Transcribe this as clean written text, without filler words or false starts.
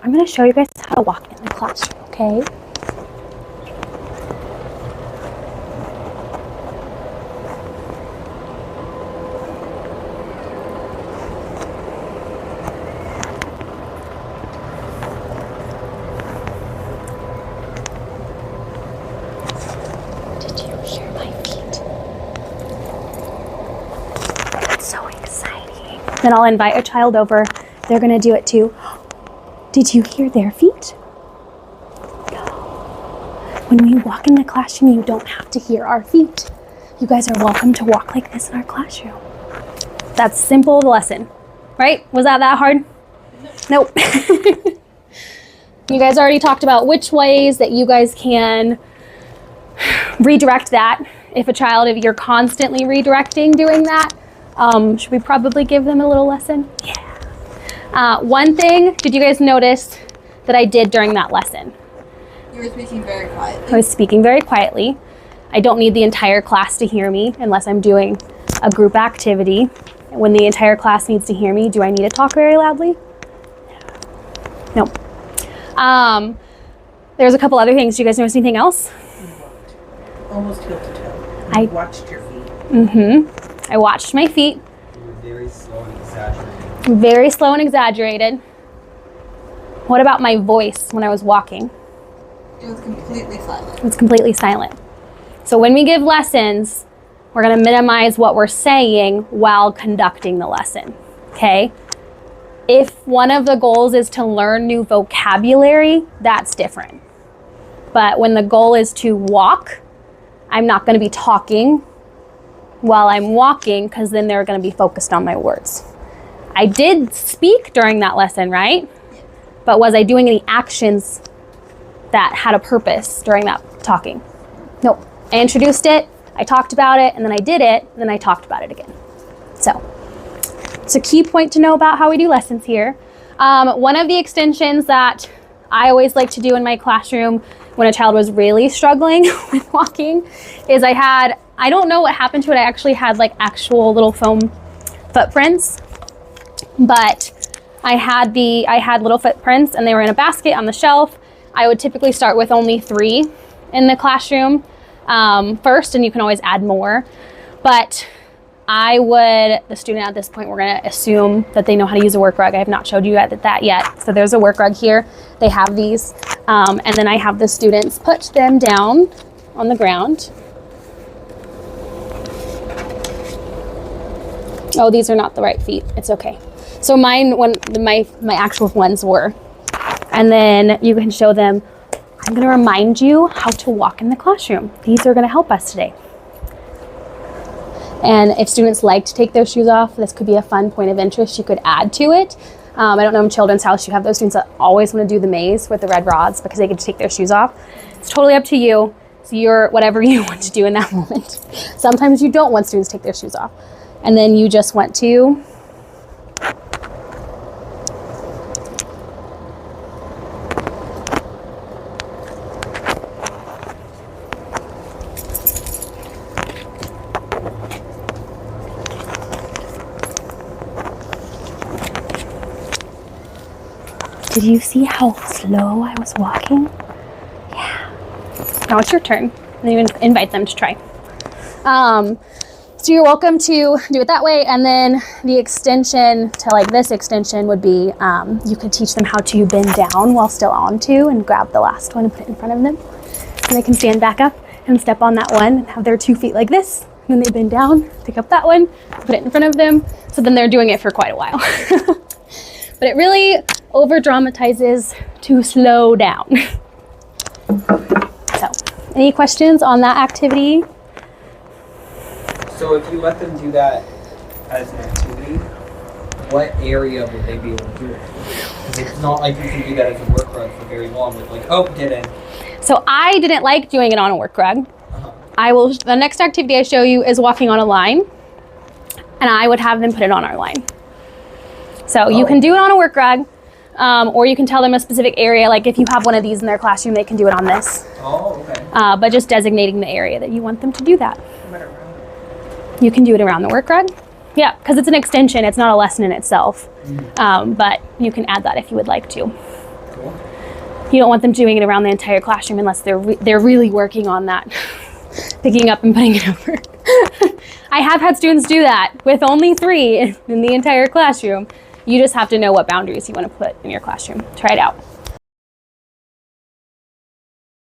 I'm going to show you guys how to walk in the classroom, okay? Did you hear my feet? That's so exciting. Then I'll invite a child over. They're going to do it too. Did you hear their feet? When we walk in the classroom, you don't have to hear our feet. You guys are welcome to walk like this in our classroom. That's simple lesson, right? Was that hard? Nope. You guys already talked about which ways that you guys can redirect that. If you're constantly redirecting doing that, should we probably give them a little lesson? Yeah. One thing, did you guys notice that I did during that lesson? You were speaking very quietly. I was speaking very quietly. I don't need the entire class to hear me unless I'm doing a group activity. When the entire class needs to hear me, do I need to talk very loudly? No. There's a couple other things. Do you guys notice anything else? Almost heel to toe. I watched your feet. Mm-hmm. I watched my feet. You were very slow and exaggerated. Very slow and exaggerated. What about my voice when I was walking? It was completely silent. It was completely silent. So when we give lessons, we're going to minimize what we're saying while conducting the lesson, okay? If one of the goals is to learn new vocabulary, that's different. But when the goal is to walk, I'm not going to be talking while I'm walking because then they're going to be focused on my words. I did speak during that lesson, right? But was I doing any actions that had a purpose during that talking? Nope. I introduced it, I talked about it, and then I did it, and then I talked about it again. So it's a key point to know about how we do lessons here. One of the extensions that I always like to do in my classroom when a child was really struggling with walking is I don't know what happened to it, I actually had like actual little foam footprints. But I had little footprints and they were in a basket on the shelf. I would typically start with only 3 in the classroom first, and you can always add more. But the student at this point, we're gonna assume that they know how to use a work rug. I have not showed you that yet. So there's a work rug here. They have these. And then I have the students put them down on the ground. Oh, these are not the right feet. It's okay. So mine, my actual ones were. And then you can show them, I'm gonna remind you how to walk in the classroom. These are gonna help us today. And if students like to take their shoes off, this could be a fun point of interest you could add to it. I don't know, in Children's House, you have those students that always wanna do the maze with the red rods because they get to take their shoes off. It's totally up to you. So you're whatever you want to do in that moment. Sometimes you don't want students to take their shoes off. And then you just want to Did you see how slow I was walking? Yeah. Now it's your turn. And you invite them to try. So you're welcome to do it that way. And then the extension to like this extension would be, you could teach them how to bend down while still on 2 and grab the last one and put it in front of them. And they can stand back up and step on that one and have their 2 feet like this. And then they bend down, pick up that one, put it in front of them. So then they're doing it for quite a while. But it really over dramatizes to slow down. So, any questions on that activity? So if you let them do that as an activity, what area would they be able to do it? Because it's not like you can do that as a work rug for very long with like, oh, get in. So I didn't like doing it on a work rug. The next activity I show you is walking on a line, and I would have them put it on our line. So you can do it on a work rug, or you can tell them a specific area, like if you have one of these in their classroom, they can do it on this. Oh, okay. But just designating the area that you want them to do that. You can do it around the work rug. Yeah, because it's an extension, it's not a lesson in itself. But you can add that if you would like to. Cool. You don't want them doing it around the entire classroom unless they're really working on that, picking up and putting it over. I have had students do that with only 3 in the entire classroom. You just have to know what boundaries you want to put in your classroom. Try it out.